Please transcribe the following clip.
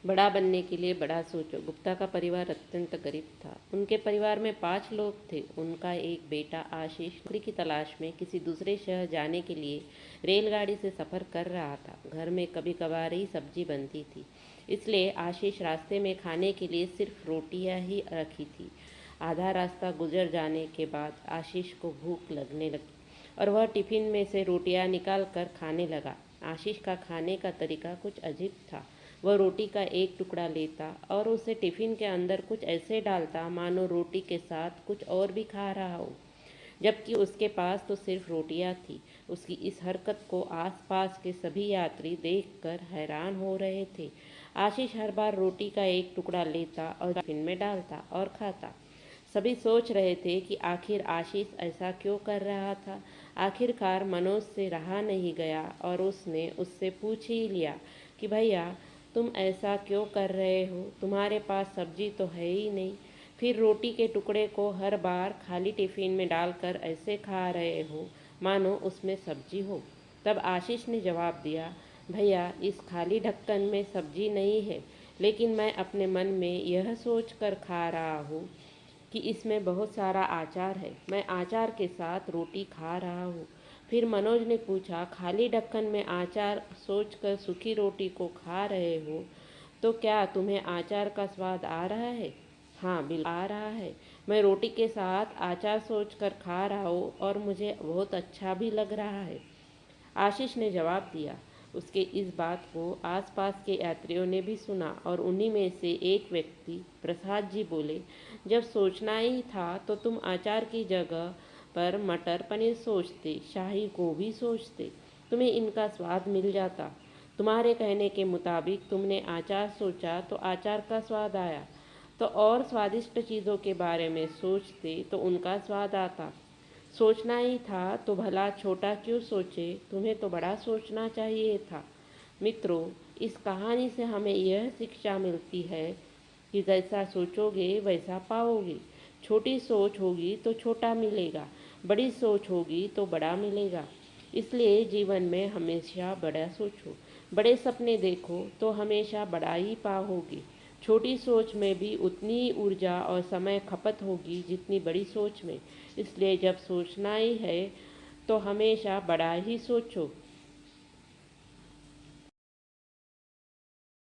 बड़ा बनने के लिए बड़ा सोचो। गुप्ता का परिवार अत्यंत गरीब था। उनके परिवार में 5 लोग थे। उनका एक बेटा आशीष नौकरी की तलाश में किसी दूसरे शहर जाने के लिए रेलगाड़ी से सफ़र कर रहा था। घर में कभी कभार ही सब्जी बनती थी, इसलिए आशीष रास्ते में खाने के लिए सिर्फ रोटियां ही रखी थी। आधा रास्ता गुजर जाने के बाद आशीष को भूख लगने लगी और वह टिफिन में से रोटियां निकाल कर खाने लगा। आशीष का खाने का तरीका कुछ अजीब था। वह रोटी का एक टुकड़ा लेता और उसे टिफिन के अंदर कुछ ऐसे डालता मानो रोटी के साथ कुछ और भी खा रहा हो, जबकि उसके पास तो सिर्फ रोटियां थी। उसकी इस हरकत को आसपास के सभी यात्री देखकर हैरान हो रहे थे। आशीष हर बार रोटी का एक टुकड़ा लेता और टिफिन में डालता और खाता। सभी सोच रहे थे कि आखिर आशीष ऐसा क्यों कर रहा था। आखिरकार मनोज से रहा नहीं गया और उसने उससे पूछ ही लिया कि भैया, तुम ऐसा क्यों कर रहे हो? तुम्हारे पास सब्जी तो है ही नहीं, फिर रोटी के टुकड़े को हर बार खाली टिफिन में डालकर ऐसे खा रहे हो मानो उसमें सब्जी हो। तब आशीष ने जवाब दिया, भैया, इस खाली ढक्कन में सब्जी नहीं है, लेकिन मैं अपने मन में यह सोच कर खा रहा हूँ कि इसमें बहुत सारा अचार है। मैं अचार के साथ रोटी खा रहा हूँ। फिर मनोज ने पूछा, खाली ढक्कन में अचार सोचकर सूखी रोटी को खा रहे हो, तो क्या तुम्हें अचार का स्वाद आ रहा है? हाँ, बिल्कुल आ रहा है। मैं रोटी के साथ अचार सोचकर खा रहा हूँ और मुझे बहुत अच्छा भी लग रहा है, आशीष ने जवाब दिया। उसके इस बात को आसपास के यात्रियों ने भी सुना और उन्हीं में से एक व्यक्ति प्रसाद जी बोले, जब सोचना ही था तो तुम अचार की जगह पर मटर पनीर सोचते, शाही गोभी सोचते, तुम्हें इनका स्वाद मिल जाता। तुम्हारे कहने के मुताबिक तुमने अचार सोचा तो अचार का स्वाद आया, तो और स्वादिष्ट चीज़ों के बारे में सोचते तो उनका स्वाद आता। सोचना ही था तो भला छोटा क्यों सोचे? तुम्हें तो बड़ा सोचना चाहिए था। मित्रों, इस कहानी से हमें यह शिक्षा मिलती है कि जैसा सोचोगे वैसा पाओगे। छोटी सोच होगी तो छोटा मिलेगा, बड़ी सोच होगी तो बड़ा मिलेगा। इसलिए जीवन में हमेशा बड़ा सोचो, बड़े सपने देखो तो हमेशा बड़ा ही पाओगे। छोटी सोच में भी उतनी ही ऊर्जा और समय खपत होगी जितनी बड़ी सोच में। इसलिए जब सोचना ही है तो हमेशा बड़ा ही सोचो।